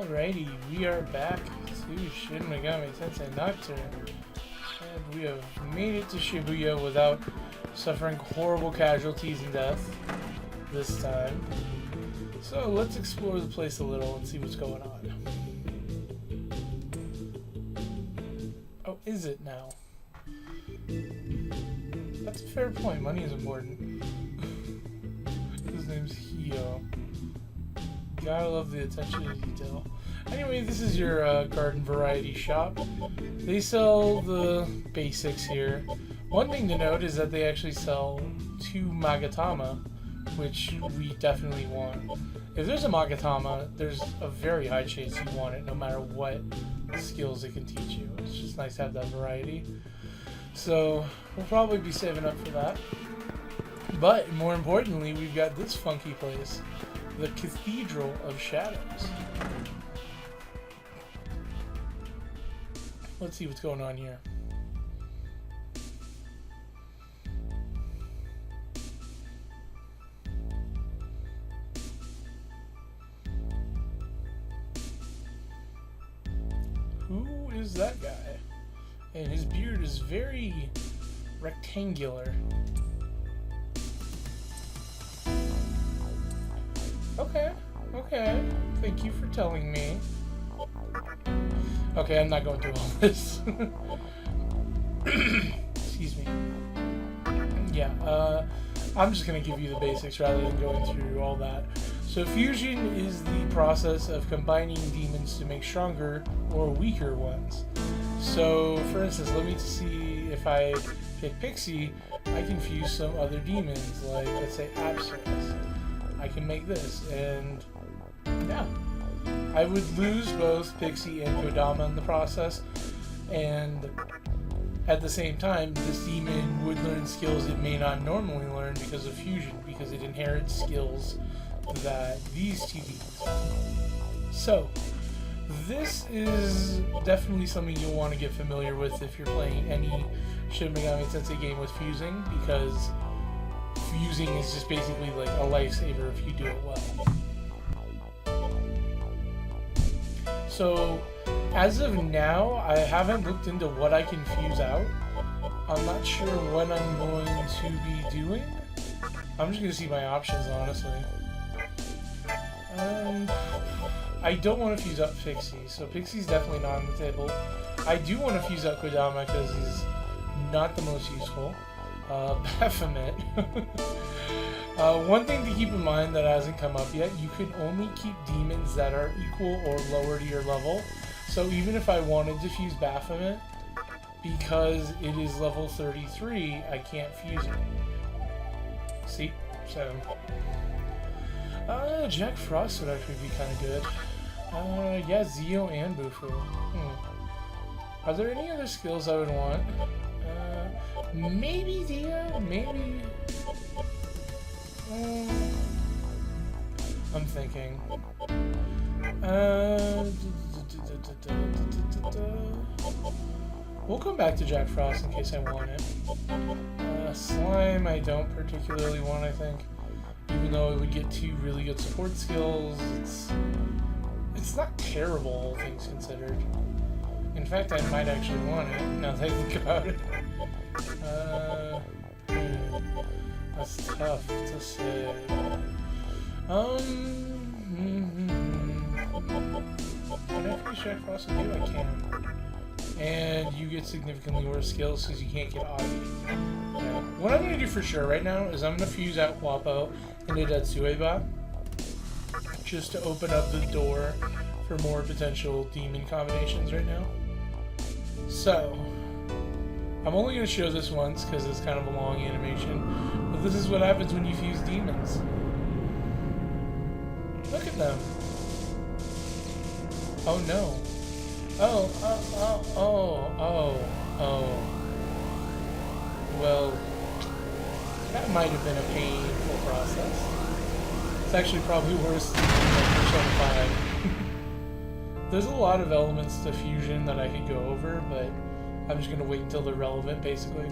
Alrighty, we are back to Shin Megami Tensei Nocturne, and we have made it to Shibuya without suffering horrible casualties and death this time. So let's explore the place a little and see what's going on. Oh, is it now? That's a fair point. Money is important. His name's Hio. Gotta love the attention to detail. Anyway, this is your garden variety shop. They sell the basics here. One thing to note is that they actually sell 2 Magatama, which we definitely want. If there's a Magatama, there's a very high chance you want it, no matter what skills it can teach you. It's just nice to have that variety. So, we'll probably be saving up for that. But, more importantly, we've got this funky place. The Cathedral of Shadows. Let's see what's going on here. Who is that guy? And his beard is very rectangular. Okay. Thank you for telling me. Okay, I'm not going through all this. Excuse me. Yeah, I'm just going to give you the basics rather than going through all that. So fusion is the process of combining demons to make stronger or weaker ones. So, for instance, let me see if I pick Pixie, I can fuse some other demons, like, let's say, Apsaras. I can make this, and yeah. I would lose both Pixie and Kodama in the process, and at the same time, this demon would learn skills it may not normally learn because of fusion, because it inherits skills that these two demons have. So, this is definitely something you'll want to get familiar with if you're playing any Shin Megami Tensei game with fusing, because fusing is just basically like a lifesaver if you do it well. So, as of now, I haven't looked into what I can fuse out. I'm not sure what I'm going to be doing. I'm just going to see my options, honestly. I don't want to fuse out Pixie, so Pixie's definitely not on the table. I do want to fuse out Kodama because he's not the most useful. Baphomet. One thing to keep in mind that hasn't come up yet, you can only keep demons that are equal or lower to your level. So even if I wanted to fuse Baphomet, because it is level 33, I can't fuse it. See? So, Jack Frost would actually be kind of good. Yeah, Zio and Bufu. Are there any other skills I would want? Maybe Dia? Maybe... I'm thinking. We'll come back to Jack Frost in case I want it. Slime I don't particularly want, I think. Even though it would get 2 really good support skills, it's not terrible, all things considered. In fact, I might actually want it, now that I think about it. That's tough to say. Can I finish Jack Frost with you? I can. And you get significantly worse skills because you can't get Agi. Yeah. What I'm going to do for sure right now is I'm going to fuse out Wapo into Datsueba just to open up the door for more potential demon combinations right now. So, I'm only going to show this once because it's kind of a long animation, but this is what happens when you fuse demons. Look at them. Oh no. Oh. Well, that might have been a painful process. It's actually probably worse than Persona 5. There's a lot of elements to fusion that I could go over, but I'm just going to wait until they're relevant, basically.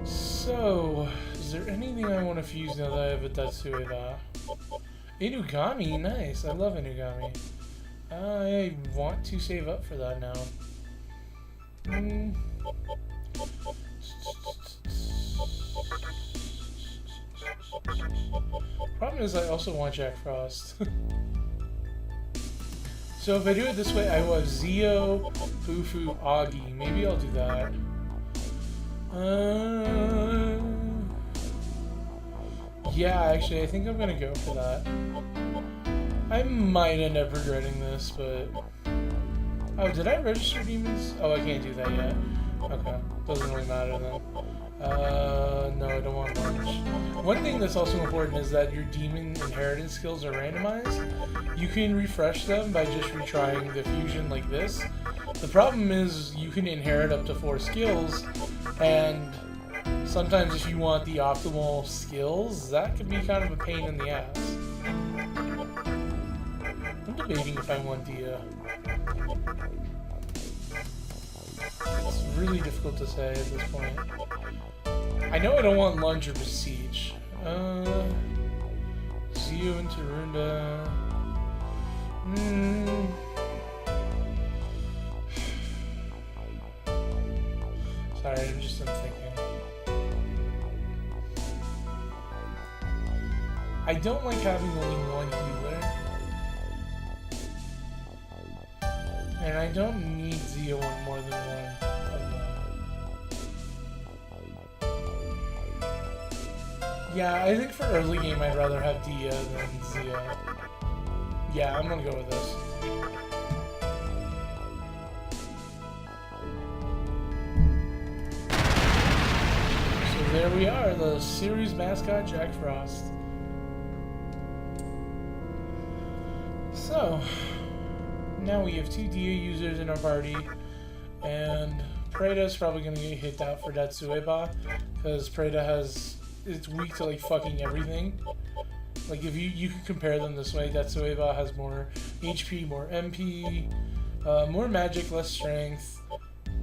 So, is there anything I want to fuse now that I have a Datsueba? Inugami, nice. I love Inugami. I want to save up for that now. Problem is, I also want Jack Frost. So if I do it this way, I will have Zio, Bufu, Augie. Maybe I'll do that. Yeah, actually, I think I'm gonna go for that. I might end up regretting this, but... Oh, did I register demons? Oh, I can't do that yet. Okay, doesn't really matter then. No, I don't want lunch. One thing that's also important is that your demon inheritance skills are randomized. You can refresh them by just retrying the fusion like this. The problem is you can inherit up to 4 skills, and sometimes if you want the optimal skills, that can be kind of a pain in the ass. I'm debating if I want the... It's really difficult to say at this point. I know I don't want Lunge or Besiege. Zio and Tarunda. Sorry, I'm thinking. I don't like having only one healer. And I don't need Zio on more than one of them. Yeah, I think for early game I'd rather have Dia than Zio. Yeah, I'm gonna go with this. So there we are, the series mascot Jack Frost. So, now we have 2 Dia users in our party, and Prada's probably gonna get hit out for Datsueba, because Prada it's weak to like fucking everything. Like if you can compare them this way, Datsueba has more HP, more MP, more magic, less strength,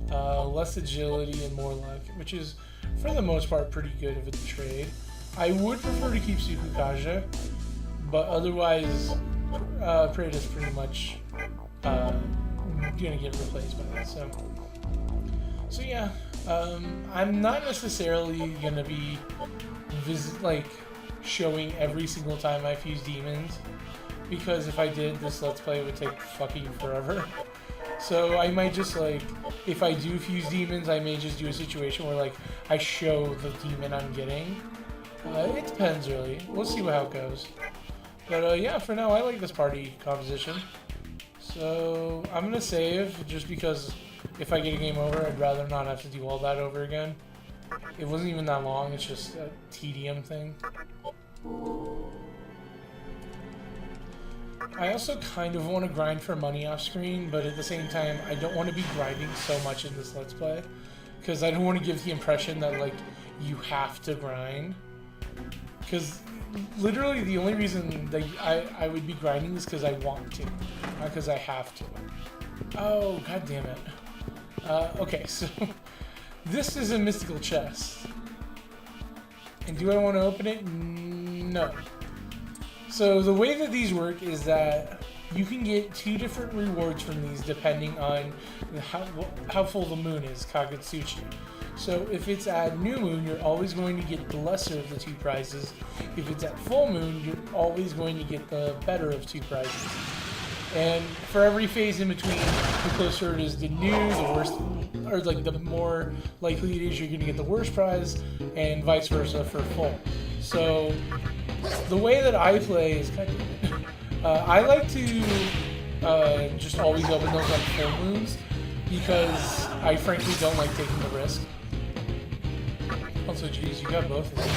less agility, and more luck, which is for the most part pretty good of a trade. I would prefer to keep Sukukaja, but otherwise Prada's pretty much gonna get replaced by that. So yeah, I'm not necessarily gonna be showing every single time I fuse demons, because if I did, this Let's Play would take fucking forever. So I might just if I do fuse demons, I may just do a situation where I show the demon I'm getting. It depends really. We'll see how it goes. But yeah, for now I like this party composition. So I'm gonna save just because if I get a game over, I'd rather not have to do all that over again. It wasn't even that long, it's just a tedium thing. I also kind of want to grind for money off screen, but at the same time, I don't want to be grinding so much in this Let's Play, because I don't want to give the impression that you have to grind. Because literally the only reason that I would be grinding is because I want to, not because I have to. Oh, god damn it. Okay, so this is a mystical chest. And do I want to open it? No. So the way that these work is that you can get 2 different rewards from these depending on how full the moon is, Kagutsuchi. So if it's at new moon, you're always going to get the lesser of the 2 prizes. If it's at full moon, you're always going to get the better of 2 prizes. And for every phase in between, the closer it is to new, the worse, or the more likely it is you're going to get the worst prize, and vice versa for full. So the way that I play is kind of I like to just always open those on full moons, because I frankly don't like taking the risk. Also, geez, you got both of them.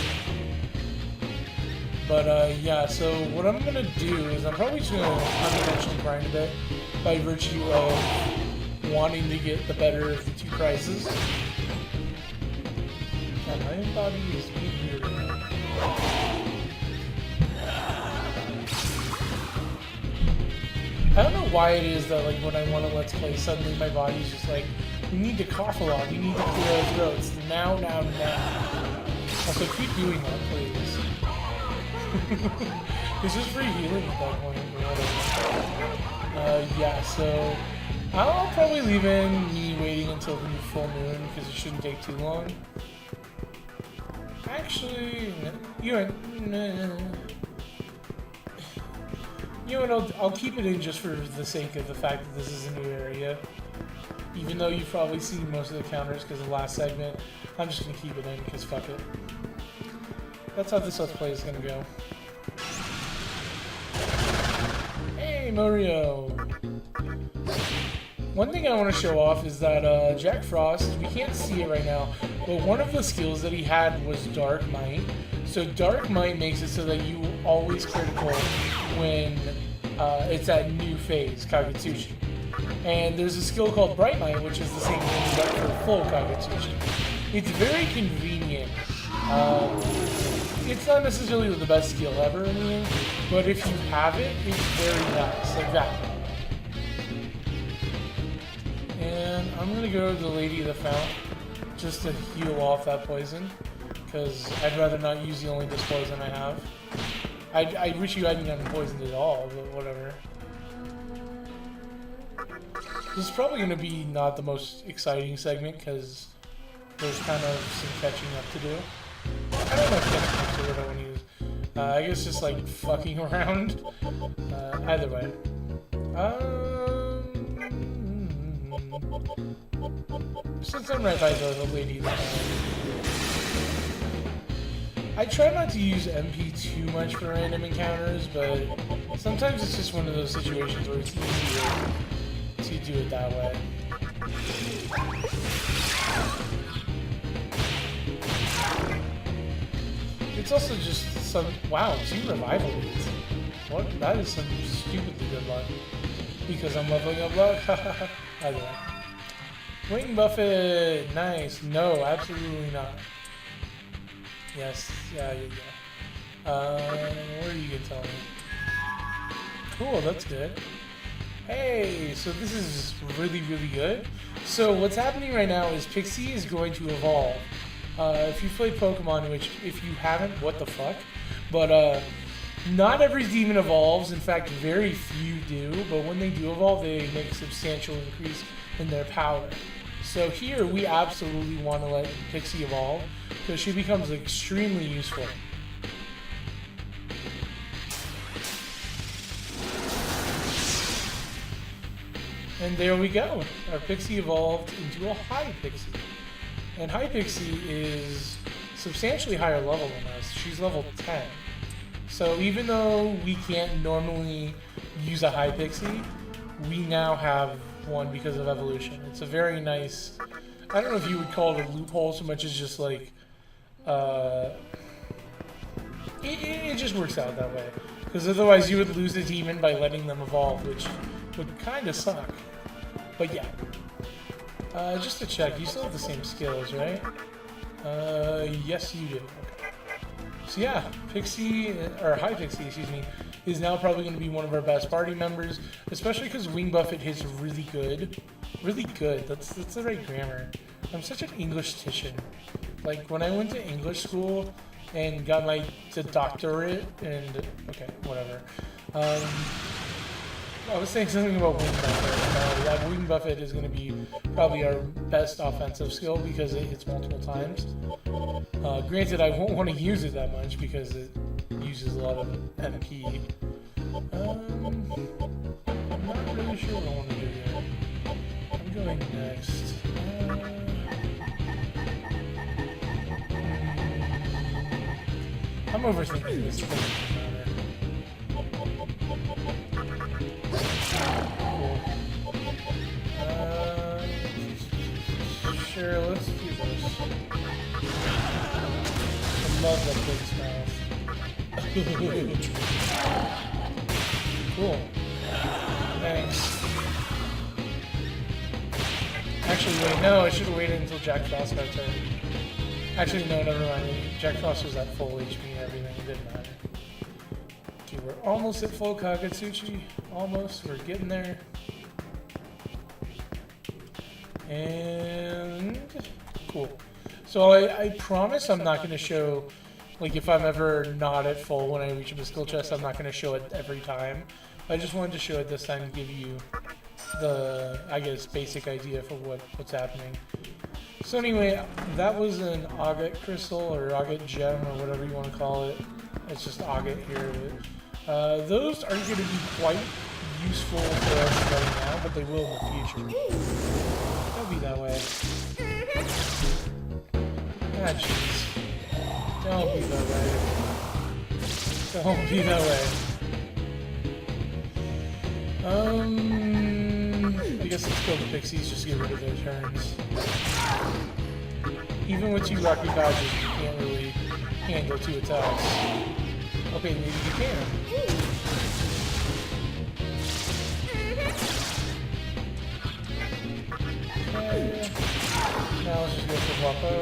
But yeah, so what I'm gonna do is I'm probably just gonna unintentionally grind a bit by virtue of wanting to get the better of the 2 prizes. God, my body is being weird right now. I don't know why it is that when I want to Let's Play, suddenly my body's just we need to cough a lot, we need to clear our throats. Now. Also, keep doing that, please. This is free healing at that point. Yeah, so I'll probably leave in me waiting until the full moon because it shouldn't take too long. Actually, you know what, I'll keep it in just for the sake of the fact that this is a new area. Even though you've probably seen most of the counters because of the last segment, I'm just going to keep it in because fuck it. That's how this Let's Play is going to go. Hey, Mario! One thing I want to show off is that Jack Frost, we can't see it right now, but one of the skills that he had was Dark Might. So Dark Might makes it so that you always critical when it's at new phase, Kagetsuchi. And there's a skill called Bright Might, which is the same thing but for full Kagetsuchi. It's very convenient. It's not necessarily the best skill ever in the game, but if you have it, it's very nice, like that. And I'm gonna go to the Lady of the Fount just to heal off that poison, because I'd rather not use the only disc poison I have. I wish you hadn't gotten poisoned at all, but whatever. This is probably going to be not the most exciting segment because there's kind of some catching up to do. I don't know if catching up to what I want to use. I guess just like fucking around. Either way. Since I'm right by the lady, I try not to use MP too much for random encounters, but sometimes it's just one of those situations where it's easier to do it that way. It's also just some... Wow, 2 revival beats. What? That is some stupidly good luck. Because I'm leveling up luck? Either way. Wing Buffet! Nice. No, absolutely not. Yes. Yeah. What are you gonna tell me? Cool, that's good. Hey, so this is really, really good. So what's happening right now is Pixie is going to evolve. If you played Pokemon, which if you haven't, what the fuck? But not every demon evolves. In fact, very few do. But when they do evolve, they make a substantial increase in their power. So here, we absolutely want to let Pixie evolve because she becomes extremely useful. And there we go. Our Pixie evolved into a High Pixie. And High Pixie is substantially higher level than us. She's level 10. So even though we can't normally use a High Pixie, we now have one because of evolution. It's a very nice... I don't know if you would call it a loophole so much as just like... It just works out that way. Because otherwise you would lose a demon by letting them evolve, which would kind of suck. But yeah. Just to check, you still have the same skills, right? Yes you do. Okay. So yeah, Pixie, or High Pixie, excuse me, is now probably going to be one of our best party members, especially because Wing Buffet hits really good. Really good, that's the right grammar. I'm such an English-tician. Like, when I went to English school and got my doctorate, and, okay, whatever. I was saying something about Wing Buffet. That Wing Buffet is going to be probably our best offensive skill because it hits multiple times. Granted, I won't want to use it that much because it uses a lot of MP. I'm not really sure what I want to do here. I'm going next. I'm overthinking this. Sure, let's do this. I love that big smile. Cool. Thanks. Actually, wait, no, I should have waited until Jack Frost got turned. Actually, no, never mind. Jack Frost was at full HP and everything, it didn't matter. Okay, we're almost at full Kagetsuchi. Almost, we're getting there. And cool. So I promise I'm not going to show Like if I'm ever not at full when I reach a mystical chest, I'm not going to show it every time. I just wanted to show it this time to give you the, I guess, basic idea for what's happening. So anyway, that was an agate crystal or agate gem or whatever you want to call it. It's just agate here. Those aren't going to be quite useful for us right now, but they will in the future. Don't be that way. Ah, jeez. Don't be that way. Don't be that way. I guess let's kill the pixies, just get rid of their turns. Even with 2 rocky dodges, you can't really handle 2 attacks. Okay, maybe you can. Okay. Now let's just go for Wapo.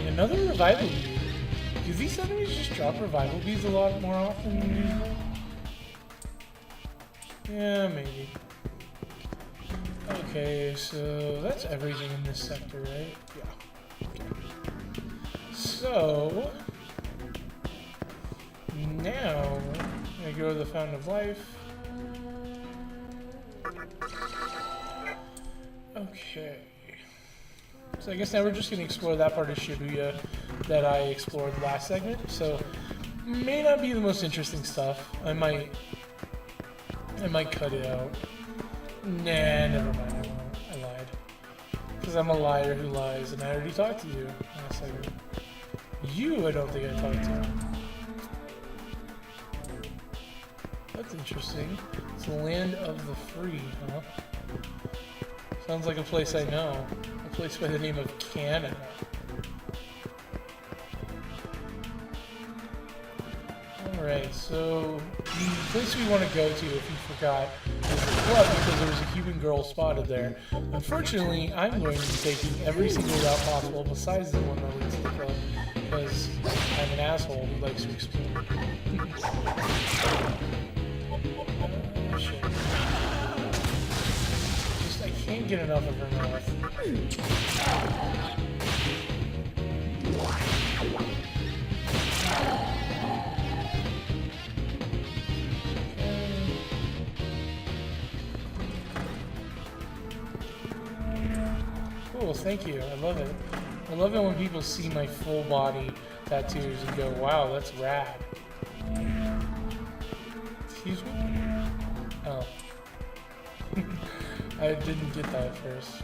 Another revival bead. Do these enemies just drop revival beads a lot more often than usual? Yeah, maybe. Okay, so that's everything in this sector, right? Yeah. Okay. So now I go to the Fountain of Life. Okay. So I guess now we're just going to explore that part of Shibuya that I explored last segment. So may not be the most interesting stuff. I might cut it out. Nah, never mind. I won't. I lied. Because I'm a liar who lies, and I already talked to you last segment. You, I don't think I talked to. That's interesting. It's the land of the free, huh? Sounds like a place I know. A place by the name of Canada. Alright, so the place we want to go to, if you forgot, is the club because there was a Cuban girl spotted there. Unfortunately, I'm going to be taking every single route possible besides the one that leads to the club because I'm an asshole who likes to explore. Shit. I can't get enough of her mouth. Cool, thank you. I love it. I love it when people see my full body tattoos and go, wow, that's rad. Excuse me? Oh. I didn't get that at first.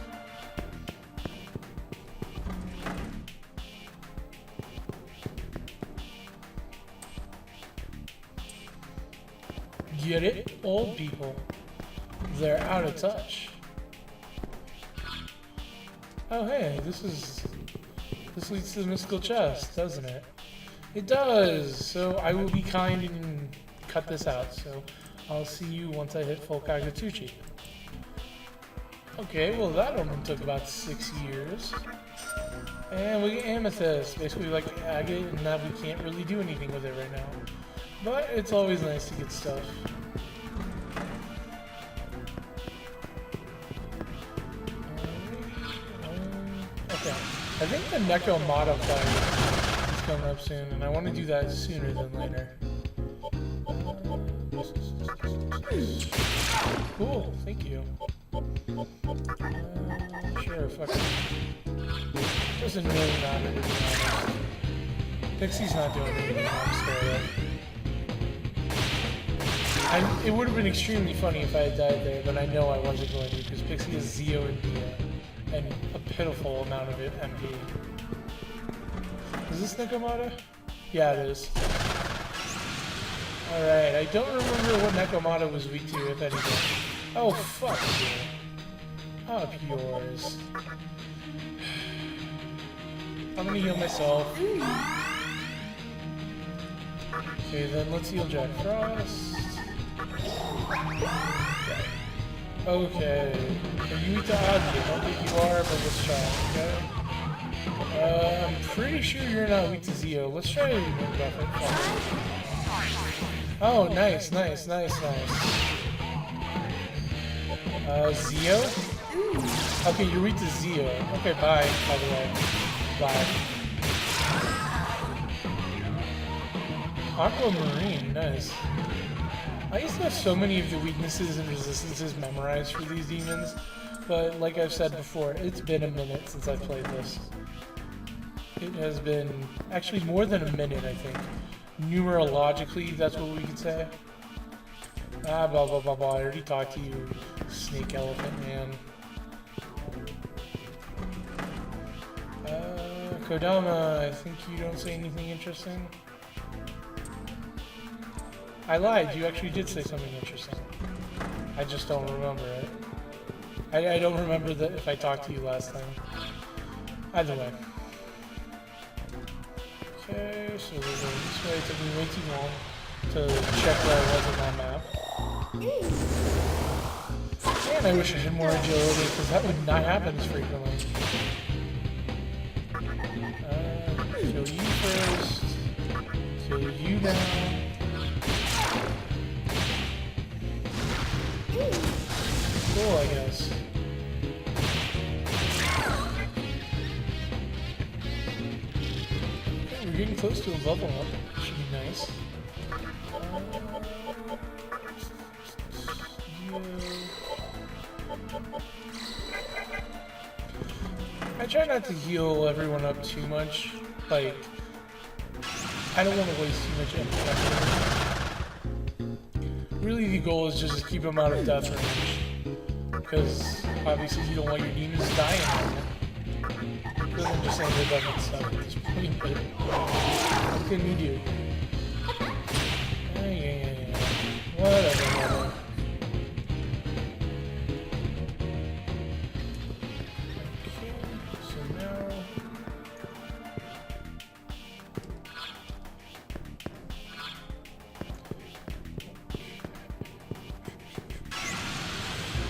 Get it? Old people. They're out of touch. Oh hey, this leads to the mystical chest, doesn't it? It does! So I will be kind and cut this out, so I'll see you once I hit full Kagutsuchi. Okay, well that only took about 6 years. And we get amethyst, basically like agate, and that we can't really do anything with it right now. But it's always nice to get stuff. Okay, I think the Nekomata fight is coming up soon, and I want to do that sooner than later. Cool, thank you. Sure, fuck it. Doesn't really matter, to be honest. Pixie's not doing anything, I'm scared of. It would have been extremely funny if I had died there, but I know I wasn't going to, because Pixie is Zio and Dia, and a pitiful amount of it MP. Is this Nekomata? Yeah, it is. Alright, I don't remember what Nekomata was weak to, if anything. Oh, fuck you. Up yours. I'm gonna heal myself. Okay, then let's heal Jack Frost. Okay. Are you weak to Adi? I don't think you are, but let's try, okay? I'm pretty sure you're not weak to Zio. Let's try to buff it. Oh, nice, nice, nice, nice. Zio? Okay, you're weak to Zio. Okay, bye, by the way. Bye. Aquamarine, nice. I used to have so many of the weaknesses and resistances memorized for these demons, but like I've said before, it's been a minute since I've played this. It has been actually more than a minute, I think. Numerologically, that's what we could say. Ah, blah blah blah blah. I already talked to you, snake elephant man. Kodama, I think you don't say anything interesting. I lied, you actually did say something interesting. I just don't remember it. I don't remember that if I talked to you last time. Either way. Okay, so we're going this way. It took me way too long to check where I was on that map. And I wish I had more agility, because that would not happen as frequently. Kill you first. Kill you now. Cool, I guess. Okay, we're getting close to a level up. Should be nice. I try not to heal everyone up too much. Like, I don't want to waste too much energy. Really, the goal is just to keep them out of death range. Because, obviously, you don't want your demons dying on you. Because I'm just saying that doesn't suck at this point, but what can we do? Yeah. Whatever. Okay, so now...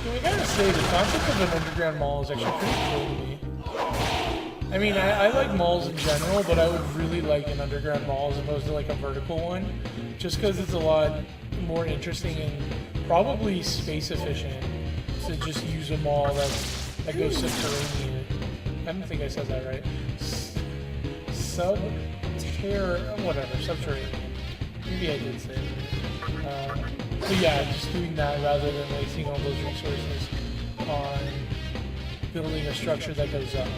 I gotta say, the concept of an underground mall is actually pretty cool to me. I mean, I like malls in general, but I would really like an underground mall as opposed to like a vertical one, just because it's a lot more interesting and probably space efficient to just use a mall that goes subterranean. I don't think I said that right. Subterranean. Maybe I did say it. So yeah, just doing that rather than wasting all those resources on building a structure that goes up.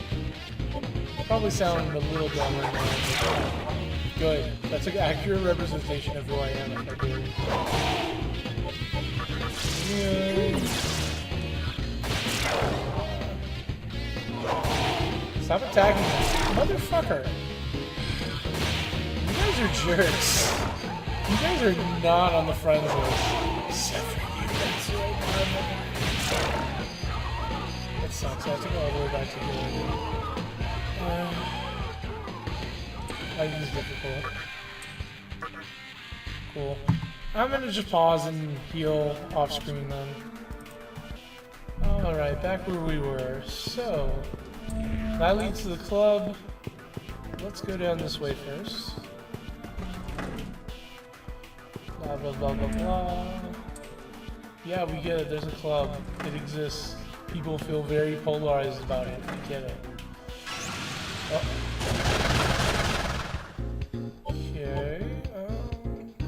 Probably sound a little dumber now, but good. That's an accurate representation of who I am if I do. Yeah. Stop attacking me. Motherfucker! You guys are jerks. You guys are not on the friends list. Except for you, that's right now. That sucks. I have to go all the way back to here. I think this is difficult. Cool. I'm gonna just pause and heal off screen then. Alright, back where we were. So, that leads to the club. Let's go down this way first. Blah blah blah blah blah. Yeah, we get it. There's a club. It exists. People feel very polarized about it. We get it. Oh. Okay.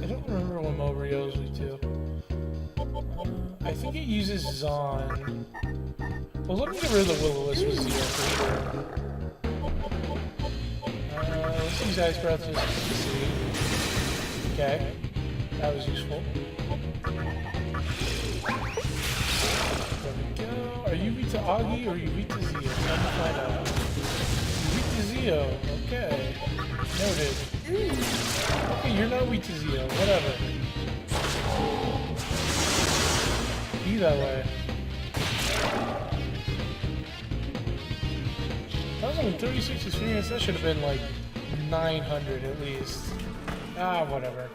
I don't remember what Mobrio's we do. I think it uses Zon. Well, let me get rid of the Will-O-Wisp with Zero for sure. Let's use Ice Breath just to see. Okay. That was useful. There we go. Are you weak to Augie or are you weak to Zio? Time to find out. You're weak to Zio. Okay. Noted. Okay, you're not weak to Zio. Whatever. Be that way. 1,036 experience, that should have been like 900 at least. Ah, whatever.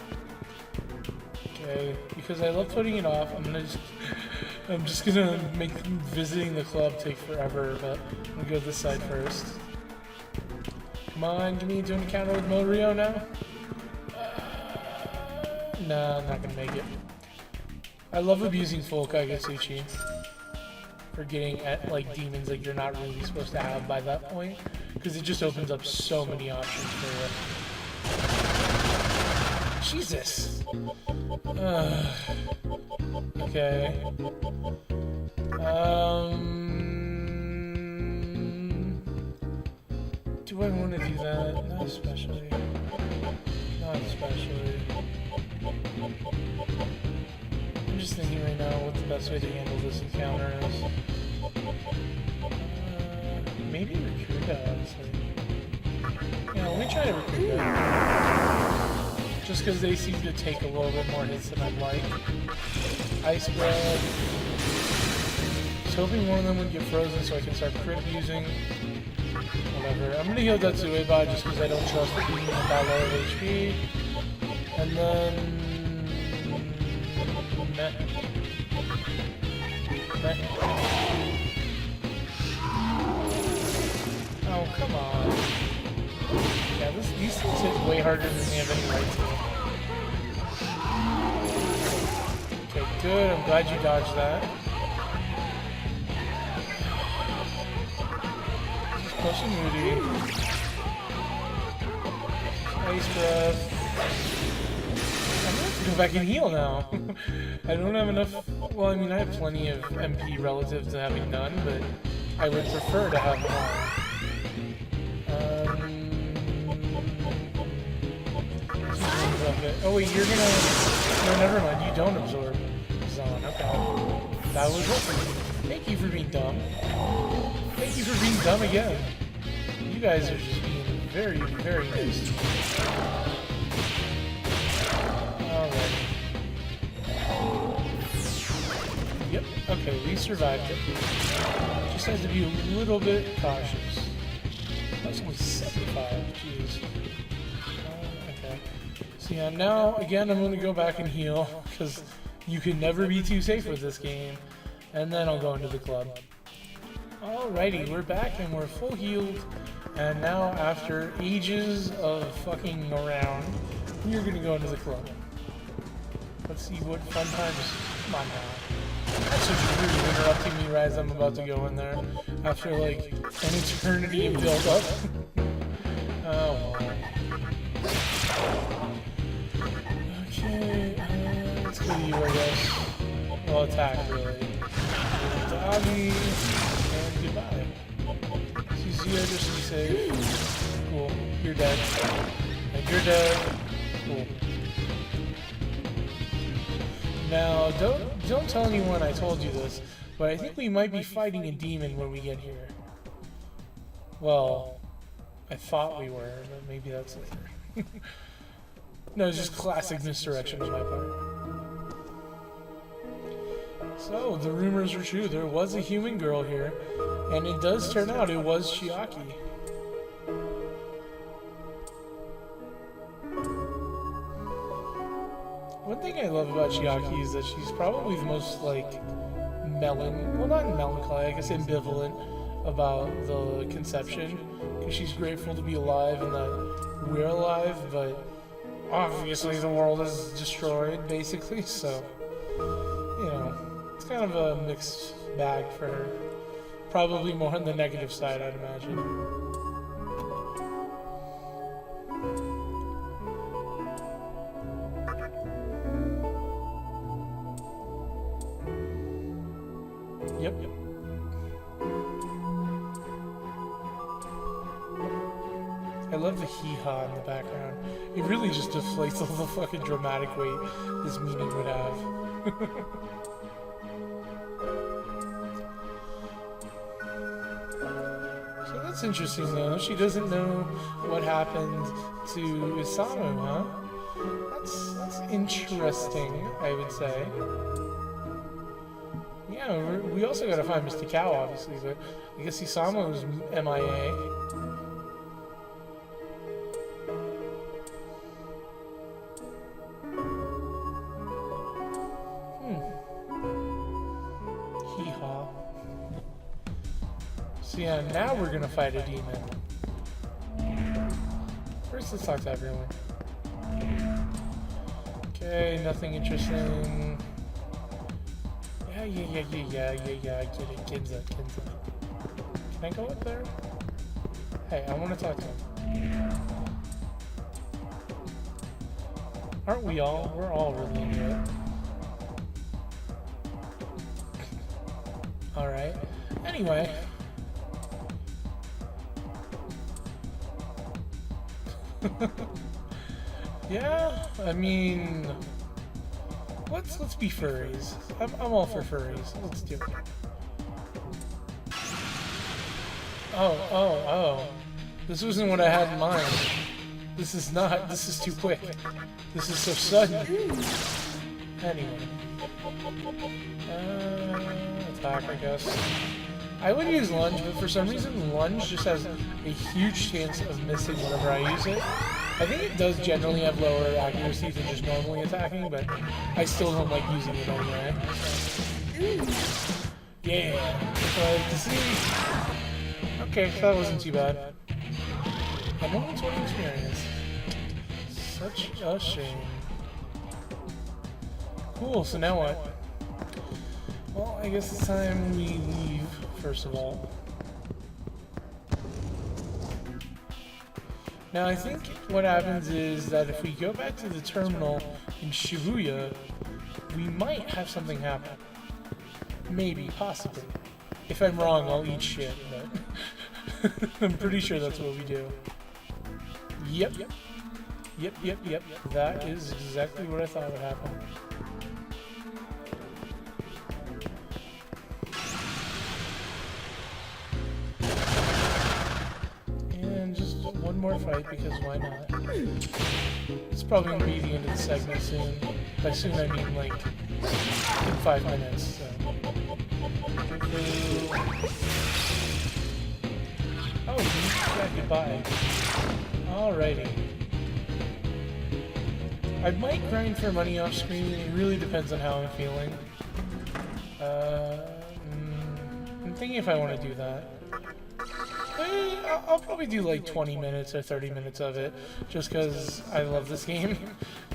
Okay, because I love putting it off, I'm just gonna make visiting the club take forever, but I'm gonna go this side first. Come on, give me a doing encounter with Morio now. Nah, I'm not gonna make it. I love abusing full Kaigetsuchi. for getting at like demons that you're not really supposed to have by that point, because it just opens up so many options for you. Jesus. Okay. Do I want to do that? Not especially. Not especially. I'm just thinking right now what the best way to handle this encounter is. Maybe Recruita, honestly. Yeah, let me try to Recruita. Just because they seem to take a little bit more hits than I'd like. Ice Grab. I was hoping one of them would get frozen so I can start crit using. Whatever. I'm gonna heal Datsueba just because I don't trust it being at that low of HP. And then... Meh. Oh, come on. Yeah, these things hit way harder than they have any right to. Okay, good. I'm glad you dodged that. Just pushing Moody. Ice Breath. I'm gonna have to go back and heal now. I don't have enough. Well, I mean, I have plenty of MP relative to having none, but I would prefer to have more. Oh wait, you're gonna... No, never mind. You don't absorb Zon. Okay. That was it. Thank you for being dumb. Thank you for being dumb again. You guys are just being very, very nice. Alright. Yep. Okay, we survived it. Just has to be a little bit cautious. That's only 75. Jeez. Okay. So yeah, now again I'm going to go back and heal because you can never be too safe with this game. And then I'll go into the club. Alrighty, we're back and we're full healed. And now after ages of fucking around, we're going to go into the club. Let's see what fun times. Come on now. That's just rude interrupting me right as I'm about to go in there after like an eternity of build up. Oh well. Okay, let's go to you, I guess. Well, attack really. Doggy and goodbye. Suzuya, just be safe. Cool. You're dead. And you're dead. Cool. Now, don't tell anyone I told you this, but I think we might be fighting a demon when we get here. Well, I thought we were, but maybe that's later. No, it's just classic misdirection on my part. So, the rumors are true. There was a human girl here, and it does turn out it was Chiaki. One thing I love about Chiaki is that she's probably the most, like, well, not melancholy, I guess ambivalent about the conception, because she's grateful to be alive and that we're alive, but obviously the world is destroyed, basically, so, you know, it's kind of a mixed bag for her. Probably more on the negative side, I'd imagine. Yep. I love the hee-haw in the background. It really just deflates all the fucking dramatic weight this meeting would have. So that's interesting though. She doesn't know what happened to Isamu, huh? That's interesting, I would say. Yeah, we also gotta find Mr. Cow, obviously, but I guess Isamu was MIA. Hee-haw. So yeah, now we're gonna fight a demon. First, let's talk to everyone. Okay, nothing interesting. Yeah, I get it. Ginza. Can I go up there? Hey, I want to talk to him. Aren't we all? We're all really into it. Alright. Anyway. Yeah, I mean... Let's be furries. I'm all for furries. Let's do it. Oh. This wasn't what I had in mind. This is not. This is too quick. This is so sudden. Anyway. Attack, I guess. I would use lunge, but for some reason lunge just has a huge chance of missing whenever I use it. I think it does generally have lower accuracy than just normally attacking, but I still don't like using it anyway. Yeah, that's what I like to see. Okay, that wasn't too bad. A moment's one experience. Such a shame. Cool, so now what? Well, I guess it's time we leave, first of all. Now, I think what happens is that if we go back to the terminal in Shibuya, we might have something happen. Maybe, possibly. If I'm wrong, I'll eat shit, but I'm pretty sure that's what we do. Yep. That is exactly what I thought would happen. And just one more fight, because why not? It's probably going to be the end of the segment soon. By soon I mean like in 5 minutes. So. Oh, yeah, goodbye. Alrighty. I might grind for money off screen. It really depends on how I'm feeling. I'm thinking if I want to do that. I'll probably do like 20 minutes or 30 minutes of it, just because I love this game,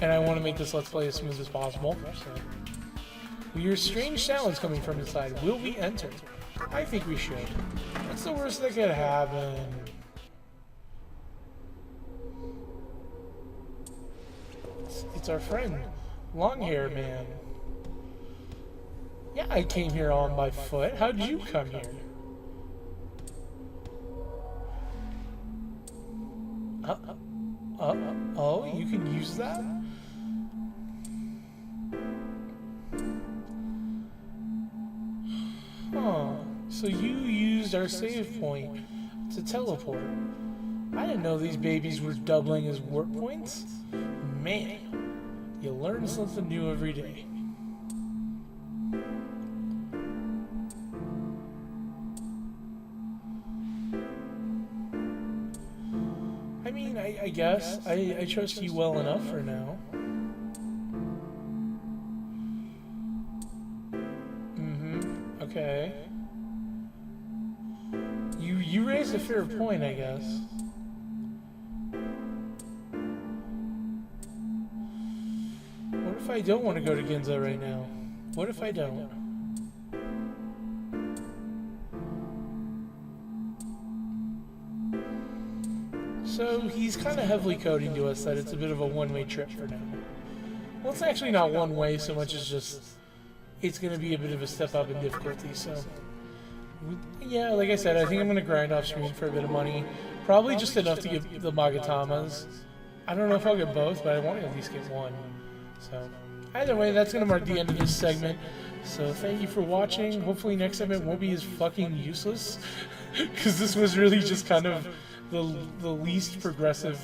and I want to make this Let's Play as smooth as possible. So. We hear strange sounds coming from inside. Will we enter? I think we should. What's the worst that could happen? It's our friend, long-haired man. Yeah, I came here on by foot. How did you come here? Oh, you can use that? Huh. So you used our save point to teleport. I didn't know these babies were doubling as warp points. Man, you learn something new every day. I mean, I guess. I trust you well enough for now. Okay. You raise a fair point, I guess. What if I don't want to go to Ginza right now? What if I don't? So he's kind of heavily coding to us that it's a bit of a one-way trip for now. Well, it's actually not one way so much as just it's going to be a bit of a step up in difficulty, so... Yeah, like I said, I think I'm going to grind off screen for a bit of money. Probably just enough to get the Magatamas. I don't know if I'll get both, but I want to at least get one. So, either way, that's going to mark the end of this segment. So, thank you for watching. Hopefully next segment won't be as fucking useless. Because this was really just kind of the least progressive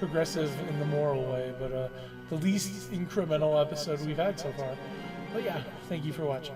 in the moral way, but the least incremental episode we've had so far. But yeah, thank you for watching.